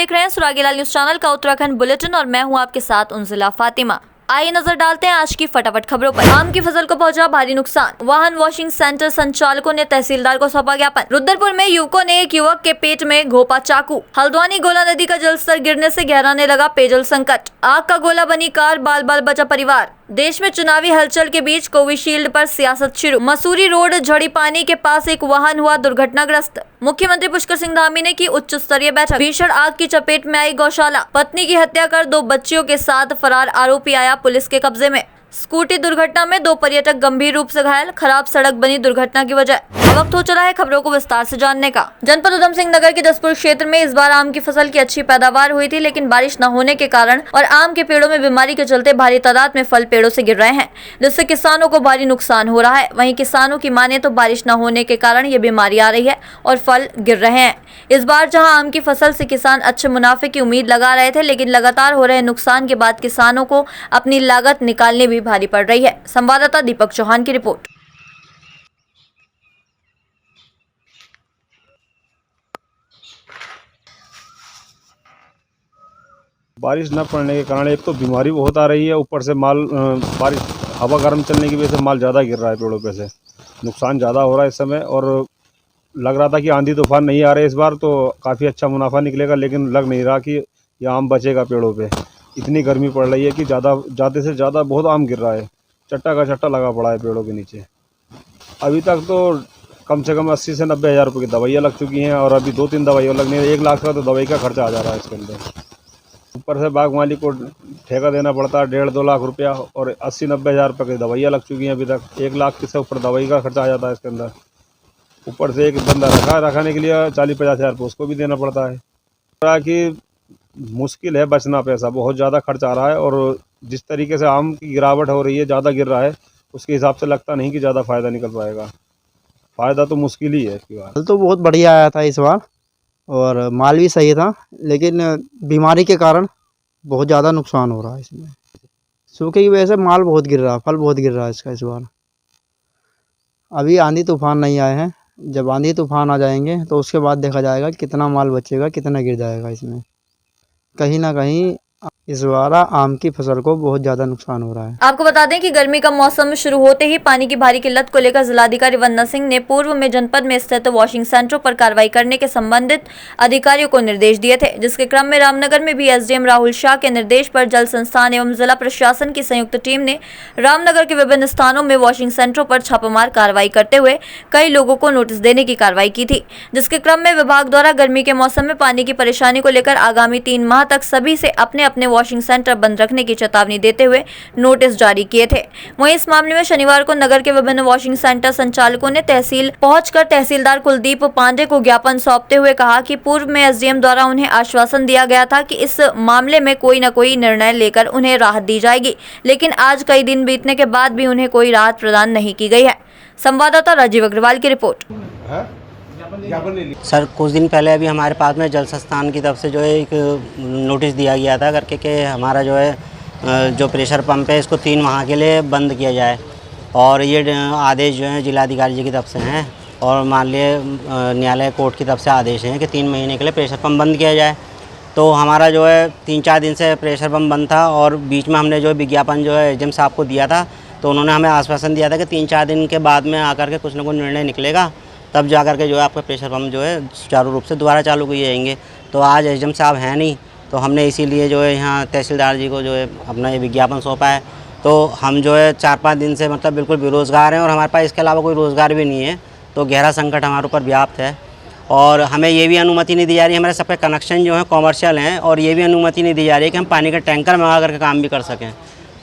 देख रहे हैं सुरागीलाल न्यूज चैनल का उत्तराखंड बुलेटिन और मैं हूं आपके साथ उनजिला फातिमा। आइए नजर डालते हैं आज की फटाफट खबरों पर। आम की फसल को पहुंचा भारी नुकसान, वाहन वॉशिंग सेंटर संचालकों ने तहसीलदार को सौंपा ज्ञापन। रुद्रपुर में युवकों ने एक युवक के पेट में घोंपा चाकू। हल्द्वानी गोला नदी का जलस्तर गिरने से गहराने लगा पेयजल संकट। आग का गोला बनी कार, बाल बाल बचा परिवार। देश में चुनावी हलचल के बीच कोविशील्ड पर सियासत शुरू। मसूरी रोड झड़ीपानी के पास एक वाहन हुआ दुर्घटनाग्रस्त। मुख्यमंत्री पुष्कर सिंह धामी ने की उच्च स्तरीय बैठक। भीषण आग की चपेट में आई गौशाला। पत्नी की हत्या कर 2 बच्चियों के साथ फरार आरोपी आया पुलिस के कब्जे में। स्कूटी दुर्घटना में 2 पर्यटक गंभीर रूप से घायल। खराब सड़क बनी दुर्घटना की वजह। वक्त हो चला है खबरों को विस्तार से जानने का। जनपद उधम सिंह नगर के जसपुर क्षेत्र में इस बार आम की फसल की अच्छी पैदावार हुई थी, लेकिन बारिश न होने के कारण और आम के पेड़ों में बीमारी के चलते भारी तादाद में फल पेड़ों से गिर रहे हैं, जिससे किसानों को भारी नुकसान हो रहा है। वहीं किसानों की माने तो बारिश न होने के कारण ये बीमारी आ रही है और फल गिर रहे हैं। इस बार जहां आम की फसल से किसान अच्छे मुनाफे की उम्मीद लगा रहे थे, लेकिन लगातार हो रहे नुकसान के बाद किसानों को अपनी लागत निकालनी भी भारी पड़ रही है। संवाददाता दीपक चौहान की रिपोर्ट। बारिश न पड़ने के कारण एक तो बीमारी बहुत आ रही है, ऊपर से माल बारिश हवा गर्म चलने की वजह से माल ज़्यादा गिर रहा है पेड़ों पे से। नुकसान ज़्यादा हो रहा है इस समय और लग रहा था कि आंधी तूफान नहीं आ रहे इस बार तो काफ़ी अच्छा मुनाफा निकलेगा, लेकिन लग नहीं रहा कि ये आम बचेगा पेड़ों पे। इतनी गर्मी पड़ रही है कि ज़्यादा से ज़्यादा बहुत आम गिर रहा है, चट्टा का चट्टा लगा पड़ा है पेड़ों के नीचे। अभी तक तो कम से कम 80 से 90 हज़ार रुपये की दवाइयाँ लग चुकी हैं और अभी 2-3 दवाइयाँ लगनी है। 1 लाख का तो दवाई का खर्चा आ जा रहा है इसके अंदर। ऊपर से बाग मालिक को ठेका देना पड़ता है 1.5-2 लाख रुपया और 80-90 हज़ार रुपये की दवाइयाँ लग चुकी हैं अभी तक। 1 लाख से ऊपर दवाई का खर्चा आ जाता है इसके अंदर। ऊपर से एक बंदा रखाने के लिए 40-50 हज़ार रुपये उसको भी देना पड़ता है। कि मुश्किल है बचना, पैसा बहुत ज़्यादा खर्च आ रहा है और जिस तरीके से आम की गिरावट हो रही है, ज़्यादा गिर रहा है, उसके हिसाब से लगता नहीं कि ज़्यादा फ़ायदा निकल पाएगा। फ़ायदा तो मुश्किल ही है इसकी बात। फल तो बहुत बढ़िया आया था इस बार और माल भी सही था, लेकिन बीमारी के कारण बहुत ज़्यादा नुकसान हो रहा है इसमें। सूखे की वजह से माल बहुत गिर रहा है, फल बहुत गिर रहा है इसका इस बार। अभी आंधी तूफान नहीं आए हैं, जब आंधी तूफान आ जाएंगे तो उसके बाद देखा जाएगा कितना माल बचेगा, कितना गिर जाएगा इसमें। कहीं ना कहीं इस बार आम की फसल को बहुत ज्यादा नुकसान हो रहा है। आपको बता दें कि गर्मी का मौसम शुरू होते ही पानी की भारी किल्लत को लेकर जिलाधिकारी वंदना सिंह ने पूर्व में जनपद में स्थित वॉशिंग सेंटरों पर कार्रवाई करने के संबंधित अधिकारियों को निर्देश दिए थे, जिसके क्रम में रामनगर में भी एसडीएम राहुल शाह के निर्देश पर जल संस्थान एवं जिला प्रशासन की संयुक्त टीम ने रामनगर के विभिन्न स्थानों में वॉशिंग सेंटरों पर छापामार कार्रवाई करते हुए कई लोगों को नोटिस देने की कार्रवाई की थी, जिसके क्रम में विभाग द्वारा गर्मी के मौसम में पानी की परेशानी को लेकर आगामी 3 माह तक सभी से अपने अपने वॉशिंग सेंटर बंद रखने की चेतावनी देते हुए नोटिस जारी किए थे। वहीं इस मामले में शनिवार को नगर के विभिन्न वॉशिंग सेंटर संचालकों ने तहसील पहुंचकर तहसीलदार कुलदीप पांडे को ज्ञापन सौंपते हुए कहा कि पूर्व में एसडीएम द्वारा उन्हें आश्वासन दिया गया था कि इस मामले में कोई न कोई निर्णय लेकर उन्हें राहत दी जाएगी, लेकिन आज कई दिन बीतने के बाद भी उन्हें कोई राहत प्रदान नहीं की गई है। संवाददाता राजीव अग्रवाल की रिपोर्ट। सर, कुछ दिन पहले अभी हमारे पास में जल संस्थान की तरफ से जो है एक नोटिस दिया गया था करके कि हमारा जो है जो प्रेशर पंप है इसको 3 माह के लिए बंद किया जाए, और ये आदेश जो है जिलाधिकारी जी की तरफ से हैं और माननीय न्यायालय कोर्ट की तरफ से आदेश हैं कि 3 महीने के लिए प्रेशर पंप बंद किया जाए। तो हमारा जो है 3-4 दिन से प्रेशर पंप बंद था और बीच में हमने जो विज्ञापन जो है एसडीएम साहब को दिया था, तो उन्होंने हमें आश्वासन दिया था कि 3-4 दिन के बाद में आकर के कुछ न कुछ निर्णय निकलेगा, तब जा कर के जो है आपका प्रेशर पंप जो है सुचारू रूप से दोबारा चालू किए जाएंगे। तो आज एसडीएम साहब हैं नहीं, तो हमने इसीलिए जो है यहाँ तहसीलदार जी को जो है अपना ये विज्ञापन सौंपा है। तो हम जो है 4-5 दिन से मतलब बिल्कुल बेरोज़गार हैं और हमारे पास इसके अलावा कोई रोज़गार भी नहीं है, तो गहरा संकट हमारे ऊपर व्याप्त है। और हमें ये भी अनुमति नहीं दी जा रही, हमारे सबके कनेक्शन जो हैं कॉमर्शियल हैं, और ये भी अनुमति नहीं दी जा रही है कि हम पानी का टैंकर मंगा करके काम भी कर सकें।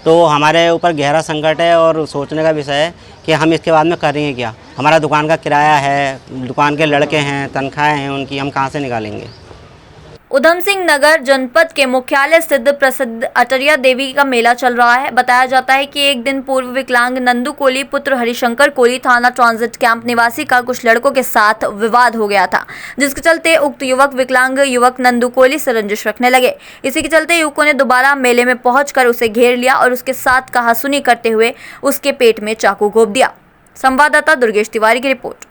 तो हमारे ऊपर गहरा संकट है और सोचने का विषय है कि हम इसके बाद में करेंगे क्या। हमारा दुकान का किराया है, दुकान के लड़के हैं, तनख्वाहें हैं उनकी, हम कहाँ से निकालेंगे। उधम सिंह नगर जनपद के मुख्यालय स्थित प्रसिद्ध अटरिया देवी का मेला चल रहा है। बताया जाता है कि एक दिन पूर्व विकलांग नंदू कोली पुत्र हरिशंकर कोली थाना ट्रांजिट कैंप निवासी का कुछ लड़कों के साथ विवाद हो गया था, जिसके चलते उक्त युवक विकलांग युवक नंदू कोली से रंजिश रखने लगे। इसी के चलते युवकों ने दोबारा मेले में पहुंचकर उसे घेर लिया और उसके साथ कहासुनी करते हुए उसके पेट में चाकू घोंप दिया। संवाददाता दुर्गेश तिवारी की रिपोर्ट।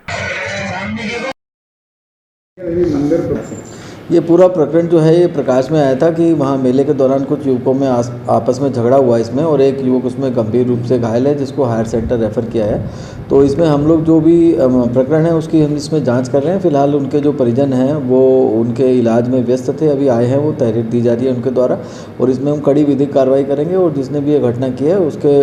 ये पूरा प्रकरण जो है ये प्रकाश में आया था कि वहाँ मेले के दौरान कुछ युवकों में आपस में झगड़ा हुआ इसमें, और एक युवक उसमें गंभीर रूप से घायल है जिसको हायर सेंटर रेफ़र किया है। तो इसमें हम लोग जो भी प्रकरण है उसकी हम इसमें जांच कर रहे हैं। फ़िलहाल उनके जो परिजन हैं वो उनके इलाज में व्यस्त थे, अभी आए हैं, वो तहरीर दी जा रही है उनके द्वारा, और इसमें हम कड़ी विधिक कार्रवाई करेंगे और जिसने भी ये घटना की है उसके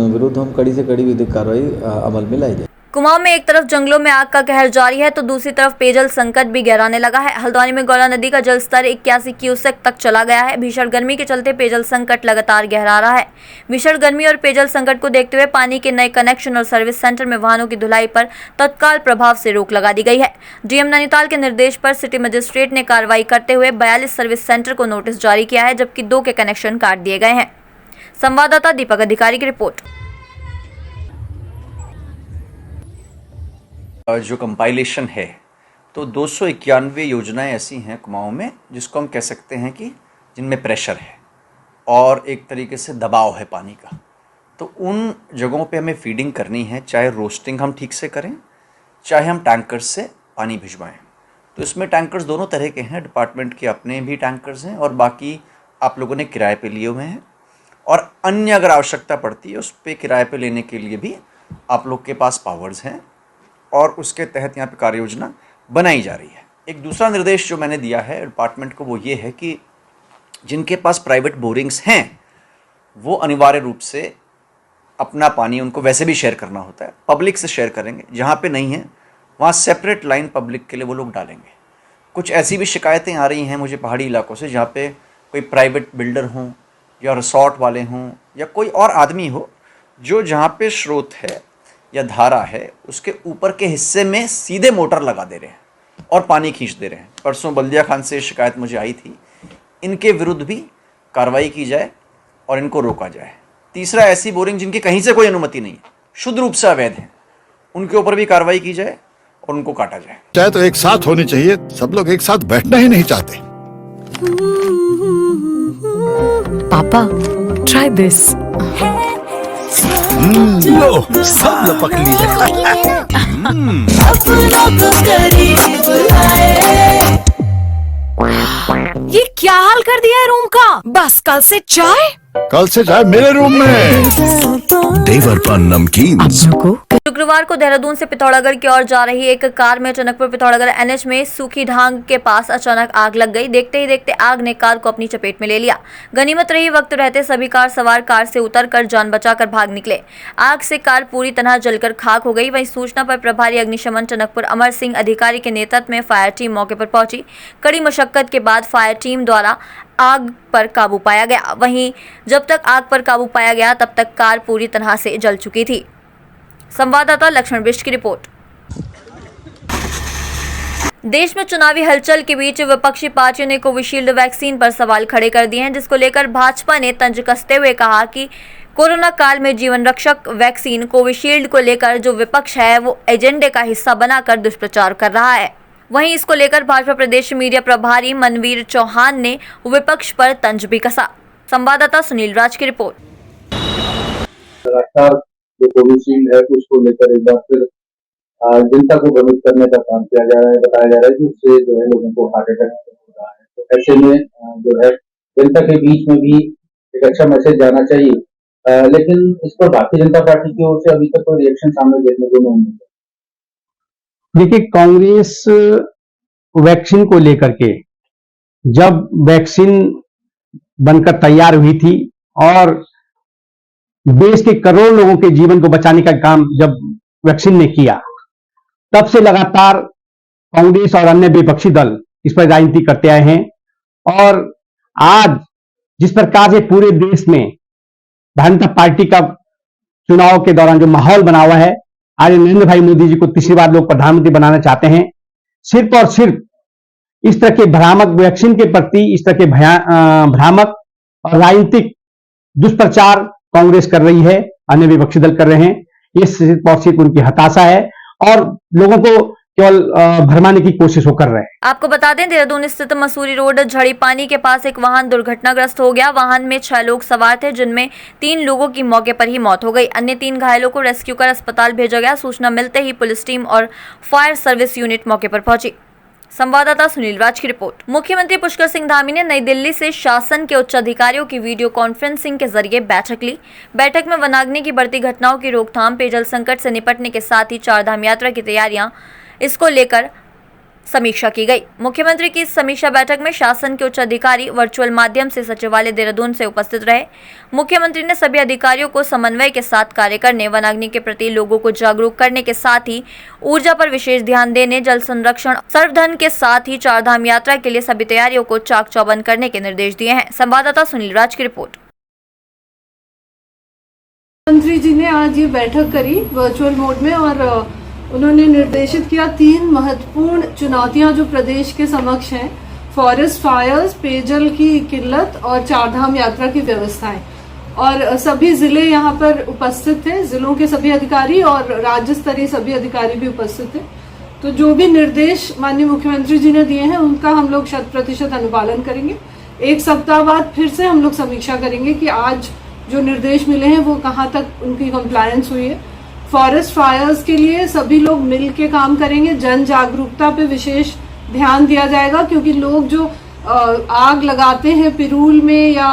विरुद्ध हम कड़ी से कड़ी विधिक कार्रवाई अमल में लाई जाएगी। कुमाऊं में एक तरफ जंगलों में आग का कहर जारी है तो दूसरी तरफ पेयजल संकट भी गहराने लगा है। हल्द्वानी में गौरा नदी का जलस्तर 81 क्यूसेक तक चला गया है। भीषण गर्मी के चलते पेयजल संकट लगातार गहरा रहा है। भीषण गर्मी और पेयजल संकट को देखते हुए पानी के नए कनेक्शन और सर्विस सेंटर में वाहनों की धुलाई पर तत्काल प्रभाव से रोक लगा दी गई है। डीएम नैनीताल के निर्देश पर सिटी मजिस्ट्रेट ने कार्रवाई करते हुए 42 सर्विस सेंटर को नोटिस जारी किया है, जबकि 2 के कनेक्शन काट दिए गए हैं। संवाददाता दीपक अधिकारी की रिपोर्ट। जो कंपाइलेशन है तो 291 योजनाएं ऐसी हैं कुमाऊं में जिसको हम कह सकते हैं कि जिनमें प्रेशर है और एक तरीके से दबाव है पानी का। तो उन जगहों पे हमें फीडिंग करनी है, चाहे रोस्टिंग हम ठीक से करें, चाहे हम टैंकर्स से पानी भिजवाएं। तो इसमें टैंकर्स दोनों तरह के हैं, डिपार्टमेंट के अपने भी टैंकर्स हैं और बाकी आप लोगों ने किराए पे लिए हुए हैं, और अन्य अगर आवश्यकता पड़ती है उस पर किराए पे लेने के लिए भी आप लोग के पास पावर्स हैं और उसके तहत यहाँ पे कार्य योजना बनाई जा रही है। एक दूसरा निर्देश जो मैंने दिया है डिपार्टमेंट को वो ये है कि जिनके पास प्राइवेट बोरिंग्स हैं वो अनिवार्य रूप से अपना पानी उनको वैसे भी शेयर करना होता है, पब्लिक से शेयर करेंगे। जहाँ पे नहीं है वहाँ सेपरेट लाइन पब्लिक के लिए वो लोग डालेंगे। कुछ ऐसी भी शिकायतें आ रही हैं मुझे पहाड़ी इलाकों से जहाँ पे कोई प्राइवेट बिल्डर हों या रिसोर्ट वाले हों या कोई और आदमी हो जो जहाँ पे स्रोत है या धारा है उसके ऊपर के हिस्से में सीधे मोटर लगा दे रहे हैं और पानी खींच दे रहे हैं। परसों बल्दिया खान से शिकायत मुझे आई थी, इनके विरुद्ध भी कार्रवाई की जाए और इनको रोका जाए। तीसरा, ऐसी बोरिंग जिनकी कहीं से कोई अनुमति नहीं है, शुद्ध रूप से अवैध है, उनके ऊपर भी कार्रवाई की जाए और उनको काटा जाए। चाहे तो एक साथ होनी चाहिए, सब लोग एक साथ बैठना ही नहीं चाहते। पापा, try this. लो, सब लपक लीजिए। ये क्या हाल कर दिया है रूम का? बस कल से चाय मेरे रूम में। देवर पान नमकीन। शुक्रवार को देहरादून से पिथौरागढ़ की ओर जा रही एक कार में टनकपुर पिथौरागढ़ एनएच में सूखी ढांग के पास अचानक आग लग गई। देखते ही देखते आग ने कार को अपनी चपेट में ले लिया। गनीमत रही वक्त रहते सभी कार सवार कार से उतरकर जान बचाकर भाग निकले। आग से कार पूरी तरह जलकर खाक हो गई। वहीं सूचना पर प्रभारी अग्निशमन टनकपुर अमर सिंह अधिकारी के नेतृत्व में फायर टीम मौके पर पहुंची। कड़ी मशक्कत के बाद फायर टीम द्वारा आग पर काबू पाया गया। वहीं जब तक आग पर काबू पाया गया तब तक कार पूरी तरह से जल चुकी थी। संवाददाता लक्ष्मण बिष्ट की रिपोर्ट। देश में चुनावी हलचल के बीच विपक्षी पार्टियों ने कोविशील्ड वैक्सीन पर सवाल खड़े कर दिए हैं, जिसको लेकर भाजपा ने तंज कसते हुए कहा कि कोरोना काल में जीवन रक्षक वैक्सीन कोविशील्ड को लेकर जो विपक्ष है वो एजेंडे का हिस्सा बनाकर दुष्प्रचार कर रहा है। वहीं इसको लेकर भाजपा प्रदेश मीडिया प्रभारी मनवीर चौहान ने विपक्ष पर तंज भी कसा। संवाददाता सुनील राज की रिपोर्ट। लगातार जो कोविशील्ड है उसको लेकर एक बार फिर जनता को भ्रमित करने का काम किया जा रहा है। बताया जा रहा है कि उससे जो है लोगों को हार्ट अटैक हो रहा है। तो ऐसे में जो है जनता के बीच में भी एक अच्छा मैसेज जाना चाहिए, लेकिन इस पर भारतीय जनता पार्टी की ओर से अभी तक कोई रिएक्शन सामने देखने को नहीं मिला। देखिए, कांग्रेस वैक्सीन को लेकर के जब वैक्सीन बनकर तैयार हुई थी और देश के करोड़ों लोगों के जीवन को बचाने का काम जब वैक्सीन ने किया, तब से लगातार कांग्रेस और अन्य विपक्षी दल इस पर राजनीति करते आए हैं। और आज जिस प्रकार से पूरे देश में भारतीय जनता पार्टी का चुनाव के दौरान जो माहौल बना हुआ है, आज नरेंद्र भाई मोदी जी को तीसरी बार लोग प्रधानमंत्री बनाना चाहते हैं। सिर्फ और सिर्फ इस तरह के भ्रामक वैक्सीन के प्रति इस तरह के भ्रामक और राजनीतिक दुष्प्रचार कांग्रेस कर रही है, अन्य विपक्षी दल कर रहे हैं। ये सिर्फ और सिर्फ उनकी हताशा है और लोगों को केवल भरमाने की कोशिश वो कर रहे हैं। आपको बता दें, देहरादून स्थित मसूरी रोड झड़ी पानी के पास एक वाहन दुर्घटनाग्रस्त हो गया। वाहन में 6 लोग सवार थे, जिनमें 3 लोगों की मौके पर ही मौत हो गई। अन्य 3 घायलों को रेस्क्यू कर अस्पताल भेजा गया। सूचना मिलते ही पुलिस टीम और फायर सर्विस यूनिट मौके पर पहुंची। संवाददाता सुनील राज की रिपोर्ट। मुख्यमंत्री पुष्कर सिंह धामी ने नई दिल्ली से शासन के उच्च अधिकारियों की वीडियो कॉन्फ्रेंसिंग के जरिए बैठक ली। बैठक में वनाग्नि की बढ़ती घटनाओं की रोकथाम, पेयजल संकट से निपटने के साथ ही चारधाम यात्रा की तैयारियां, इसको लेकर समीक्षा की गई। मुख्यमंत्री की इस समीक्षा बैठक में शासन के उच्च अधिकारी वर्चुअल माध्यम से सचिवालय देहरादून से उपस्थित रहे। मुख्यमंत्री ने सभी अधिकारियों को समन्वय के साथ कार्य करने, वनाग्नि के प्रति लोगों को जागरूक करने के साथ ही ऊर्जा पर विशेष ध्यान देने, जल संरक्षण, सर्वधन के साथ ही चारधाम यात्रा के लिए सभी तैयारियों को चाक चौबंद करने के निर्देश दिए हैं। संवाददाता सुनील राज की रिपोर्ट। मुख्यमंत्री जी ने आज ये बैठक करी वर्चुअल मोड में और उन्होंने निर्देशित किया 3 महत्वपूर्ण चुनौतियां जो प्रदेश के समक्ष हैं, फॉरेस्ट फायर्स, पेयजल की किल्लत और चारधाम यात्रा की व्यवस्थाएं। और सभी जिले यहाँ पर उपस्थित थे, जिलों के सभी अधिकारी और राज्य स्तरीय सभी अधिकारी भी उपस्थित थे। तो जो भी निर्देश माननीय मुख्यमंत्री जी ने दिए हैं उनका हम लोग 100% अनुपालन करेंगे। 1 सप्ताह बाद फिर से हम लोग समीक्षा करेंगे कि आज जो निर्देश मिले हैं वो कहाँ तक उनकी कंप्लायंस हुई है। फॉरेस्ट फायर्स के लिए सभी लोग मिल के काम करेंगे, जन जागरूकता पे विशेष ध्यान दिया जाएगा, क्योंकि लोग जो आग लगाते हैं पिरूल में या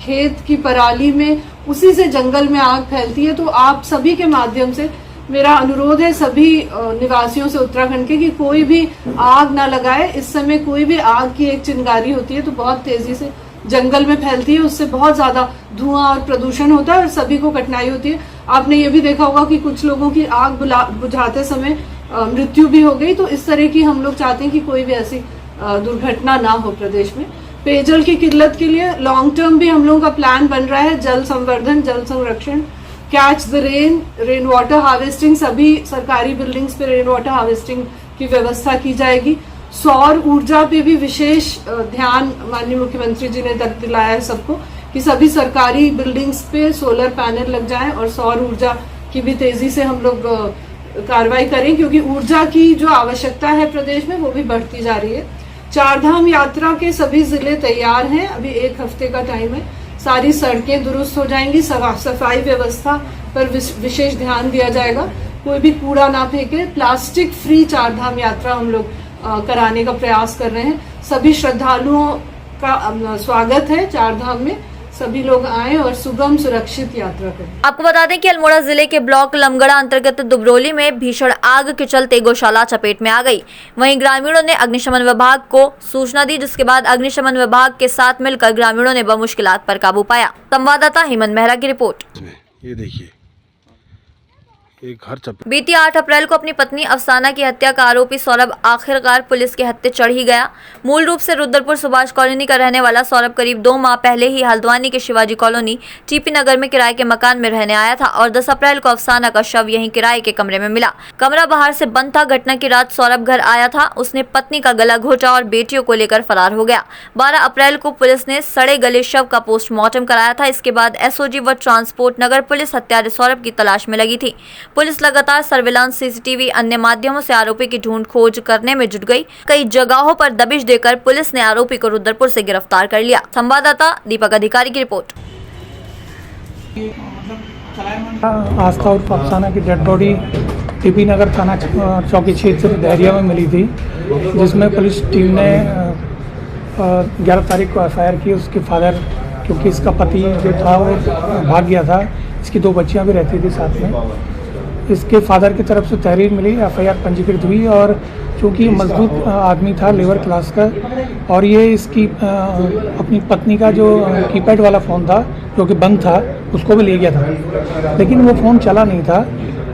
खेत की पराली में, उसी से जंगल में आग फैलती है। तो आप सभी के माध्यम से मेरा अनुरोध है सभी निवासियों से उत्तराखंड के कि कोई भी आग ना लगाए। इस समय कोई भी आग की एक चिंगारी होती है तो बहुत तेजी से जंगल में फैलती है, उससे बहुत ज्यादा धुआं और प्रदूषण होता है और सभी को कठिनाई होती है। आपने ये भी देखा होगा कि कुछ लोगों की आग बुझाते समय मृत्यु भी हो गई। तो इस तरह की हम लोग चाहते हैं कि कोई भी ऐसी दुर्घटना ना हो प्रदेश में। पेयजल की किल्लत के लिए लॉन्ग टर्म भी हम लोगों का प्लान बन रहा है। जल संवर्धन, जल संरक्षण, catch the rain water harvesting, सभी सरकारी बिल्डिंग्स पे रेन वाटर हार्वेस्टिंग की व्यवस्था की जाएगी। सौर ऊर्जा पे भी विशेष ध्यान माननीय मुख्यमंत्री जी ने दिलाया है सबको कि सभी सरकारी बिल्डिंग्स पे सोलर पैनल लग जाएं और सौर ऊर्जा की भी तेजी से हम लोग कार्रवाई करें, क्योंकि ऊर्जा की जो आवश्यकता है प्रदेश में वो भी बढ़ती जा रही है। चारधाम यात्रा के सभी जिले तैयार हैं, अभी 1 हफ्ते का टाइम है। सारी सड़कें दुरुस्त हो जाएंगी, सफाई व्यवस्था पर विशेष ध्यान दिया जाएगा, कोई भी कूड़ा ना फेंके। प्लास्टिक फ्री चारधाम यात्रा हम लोग कराने का प्रयास कर रहे हैं। सभी श्रद्धालुओं का स्वागत है चारधाम में, सभी लोग आएं और सुगम सुरक्षित यात्रा करें। आपको बता दें कि अल्मोड़ा जिले के ब्लॉक लमगड़ा अंतर्गत दुबरोली में भीषण आग के चलते गौशाला चपेट में आ गई। वहीं ग्रामीणों ने अग्निशमन विभाग को सूचना दी, जिसके बाद अग्निशमन विभाग के साथ मिलकर ग्रामीणों ने बमुश्किलात पर काबू पाया। संवाददाता हेमंत मेहरा की रिपोर्ट। ये देखिए, एक घर बीती 8 अप्रैल को अपनी पत्नी अफसाना की हत्या का आरोपी सौरभ आखिरकार पुलिस के हत्थे चढ़ ही गया। मूल रूप से रुद्रपुर सुभाष कॉलोनी का रहने वाला सौरभ करीब 2 माह पहले ही हल्द्वानी के शिवाजी कॉलोनी टीपी नगर में किराए के मकान में रहने आया था और 10 अप्रैल को अफसाना का शव यहीं किराए के कमरे में मिला। कमरा बाहर से बंद था। घटना की रात सौरभ घर आया था, उसने पत्नी का गला घोटा और बेटियों को लेकर फरार हो गया। 12 अप्रैल को पुलिस ने सड़े गले शव का पोस्टमार्टम कराया था। इसके बाद एसओजी व ट्रांसपोर्ट नगर पुलिस हत्यारे सौरभ की तलाश में लगी थी। पुलिस लगातार सर्विलांस, सीसीटीवी, अन्य माध्यमों से आरोपी की ढूंढ खोज करने में जुट गई। कई जगहों पर दबिश देकर पुलिस ने आरोपी को रुद्रपुर से गिरफ्तार कर लिया। संवाददाता दीपक अधिकारी की रिपोर्ट। आस्था और अफसाना की डेड बॉडी टीपी नगर थाना चौकी क्षेत्र दहरिया में मिली थी, जिसमें पुलिस टीम ने 11 तारीख को एफआईआर की। उसके फादर, क्योंकि इसका पति जो था वो भाग गया था, इसकी 2 बच्चियां भी रहती थी साथ में। इसके फादर की तरफ से तहरीर मिली, एफआईआर पंजीकृत हुई और चूँकि मजदूर आदमी था, लेबर क्लास का, और ये इसकी अपनी पत्नी का जो कीपैड वाला फ़ोन था जो कि बंद था, उसको भी ले गया था, लेकिन वो फ़ोन चला नहीं था।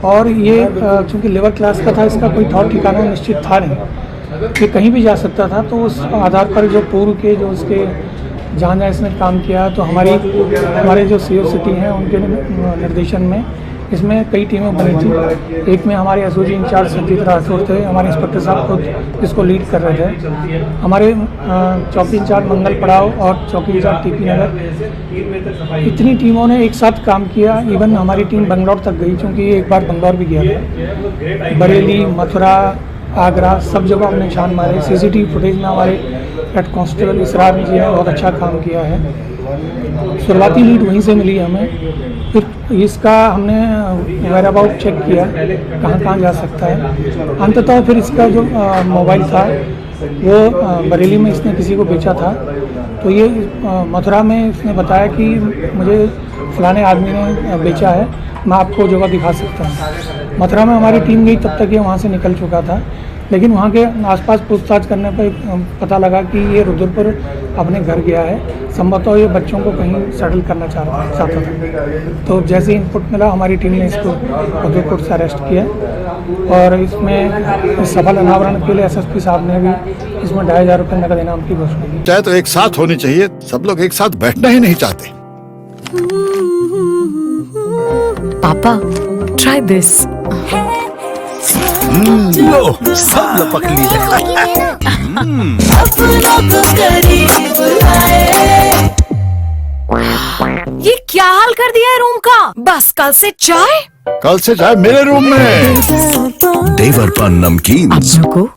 और ये चूँकि लेबर क्लास का था, इसका कोई ठौर ठिकाना निश्चित था नहीं, ये कहीं भी जा सकता था। तो उस आधार पर जो पूर्व के जो उसके जहाँ इसने काम किया, तो हमारे जो सीओ सिटी हैं उनके निर्देशन में इसमें कई टीमें बनी थी। एक में हमारे एसओजी इंचार्ज संजीत राठौर थे, हमारे इंस्पेक्टर साहब खुद इसको लीड कर रहे थे। हमारे चौकी इंचार्ज मंगल पड़ाव और चौकी इंचार्ज टीपी नगर, इतनी टीमों ने एक साथ काम किया। इवन हमारी टीम बंगलौर तक गई, क्योंकि एक बार बंगलौर भी गया था। बरेली, मथुरा, आगरा, सब जगह हमने छान मारे। सीसीटीवी फुटेज में हमारे हेड कांस्टेबल इसरार जी ने बहुत अच्छा काम किया है। शुरुआती लीड वहीं से मिली हमें। फिर इसका हमने वेयर अबाउट चेक किया, कहाँ कहाँ जा सकता है। अंततः फिर इसका जो मोबाइल था वो बरेली में इसने किसी को बेचा था। तो ये मथुरा में इसने बताया कि मुझे फलाने आदमी ने बेचा है, मैं आपको जगह दिखा सकता हूँ। मथुरा में हमारी टीम गई, तब तक ये वहाँ से निकल चुका था, लेकिन वहाँ के आसपास पूछताछ करने पर पता लगा कि ये रुद्रपुर अपने घर गया है। संभवतः ये बच्चों को कहीं सेटल करना चाहता था। तो जैसे इनपुट मिला, हमारी टीम ने इसको रुद्रपुर से अरेस्ट किया और इसमें सफल अनावरण के लिए एसएसपी साहब ने भी इसमें 2,500 रुपये नकद इनाम की घोषणा की। चाहे तो एक साथ होनी चाहिए, सब लोग एक साथ बैठना ही नहीं चाहते। पापा ट्राई दिस। लो सब लपक ली। ये क्या हाल कर दिया है रूम का? बस कल से चाय मेरे रूम में। देवर पान नमकीन। अपनों को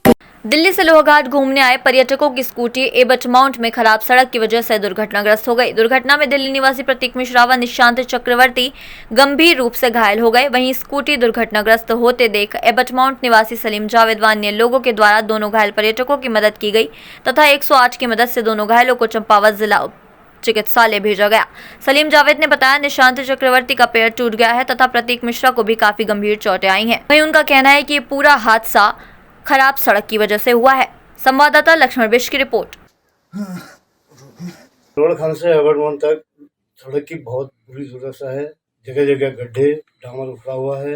दिल्ली से लोहाघाट घूमने आए पर्यटकों की स्कूटी एबट माउंट में खराब सड़क की वजह से दुर्घटनाग्रस्त हो गई। दुर्घटना में दिल्ली निवासी प्रतीक मिश्रा व निशांत चक्रवर्ती गंभीर रूप से घायल हो गए। वहीं स्कूटी दुर्घटनाग्रस्त होते देख एबट माउंट निवासी सलीम जावेद व अन्य लोगों के द्वारा दोनों घायल पर्यटकों की मदद की गई तथा 108 की मदद से दोनों घायलों को चंपावत जिला चिकित्सालय भेजा गया। सलीम जावेद ने बताया, निशांत चक्रवर्ती का पैर टूट गया है तथा प्रतीक मिश्रा को भी काफी गंभीर चोटें आई हैं। वहीं उनका कहना है कि पूरा हादसा खराब सड़क की वजह से हुआ है। संवाददाता लक्ष्मण बिष्ट की रिपोर्ट। रोड से एबट तक सड़क की बहुत बुरी दुर्दशा है। जगह जगह गड्ढे, डामर उखड़ा हुआ है।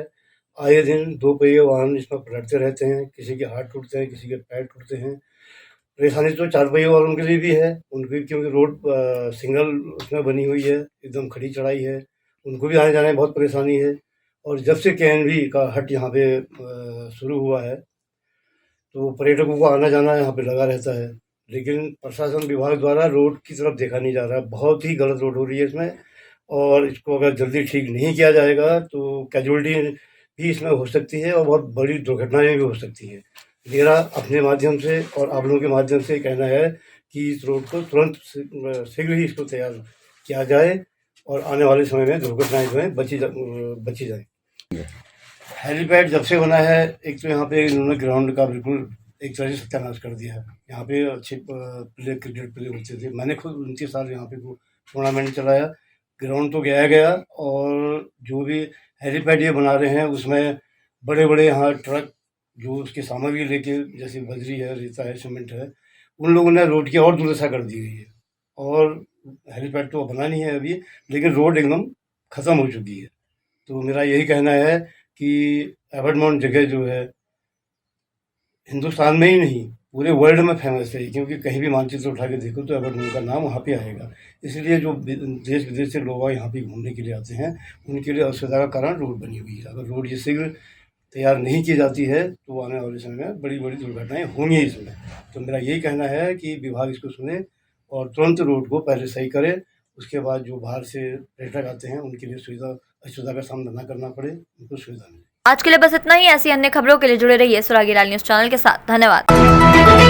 आए दिन 2 पहिए वाहन इसमें पलटते रहते हैं। किसी के हाथ टूटते हैं, किसी के पैर टूटते हैं। परेशानी तो 4 पहिए वालों के लिए भी है, उनकी, क्योंकि रोड सिंगल उसमें बनी हुई है, एकदम खड़ी चढ़ाई है, उनको भी आने जाने में बहुत परेशानी है। और जब से KNV का हट यहाँ पे शुरू हुआ है तो पर्यटकों को आना जाना यहाँ पे लगा रहता है, लेकिन प्रशासन विभाग द्वारा रोड की तरफ देखा नहीं जा रहा है। बहुत ही गलत रोड हो रही है इसमें, और इसको अगर जल्दी ठीक नहीं किया जाएगा तो कैजुअल्टी भी इसमें हो सकती है और बहुत बड़ी दुर्घटनाएं भी हो सकती है। मेरा अपने माध्यम से और आप लोगों के माध्यम से कहना है कि इस रोड को तुरंत शीघ्र ही इसको तैयार किया जाए और आने वाले समय में दुर्घटनाएं जो है बची जाए। हेलीपैड जब से बना है, एक तो यहाँ पे इन्होंने ग्राउंड का बिल्कुल एक तरह से सत्यानाश कर दिया है। यहाँ पे अच्छे प्लेयर, क्रिकेट प्लेयर होते थे। मैंने खुद 29 साल यहाँ पे टूर्नामेंट चलाया। ग्राउंड तो गया और जो भी हेलीपैड ये बना रहे हैं उसमें बड़े बड़े यहाँ ट्रक जो उसकी सामग्री लेके, जैसे बजरी है, रेता है, सीमेंट है, उन लोगों ने रोड की और दुर्दशा कर दी गई है। और हेलीपैड तो बना नहीं है अभी, लेकिन रोड एकदम ख़त्म हो चुकी है। तो मेरा यही कहना है कि एबट माउंट जगह जो है हिंदुस्तान में ही नहीं पूरे वर्ल्ड में फेमस है, क्योंकि कहीं भी मानचित्र उठा के देखो तो एबट माउंट का नाम वहाँ पे आएगा। इसलिए जो देश विदेश से लोग यहाँ पे घूमने के लिए आते हैं, उनके लिए असुविधा का कारण रोड बनी हुई है। अगर रोड ये शीघ्र तैयार नहीं की जाती है तो आने वाले समय में बड़ी बड़ी दुर्घटनाएं होंगी इसमें। तो मेरा यही कहना है कि विभाग इसको सुने और तुरंत रोड को पहले सही करे, उसके बाद जो बाहर से पर्यटक आते हैं उनके लिए असुविधा का सामना न करना पड़े, उनको सुविधा मिले। आज के लिए बस इतना ही। ऐसी अन्य खबरों के लिए जुड़े रहिए सुरागी लाल न्यूज़ चैनल के साथ। धन्यवाद।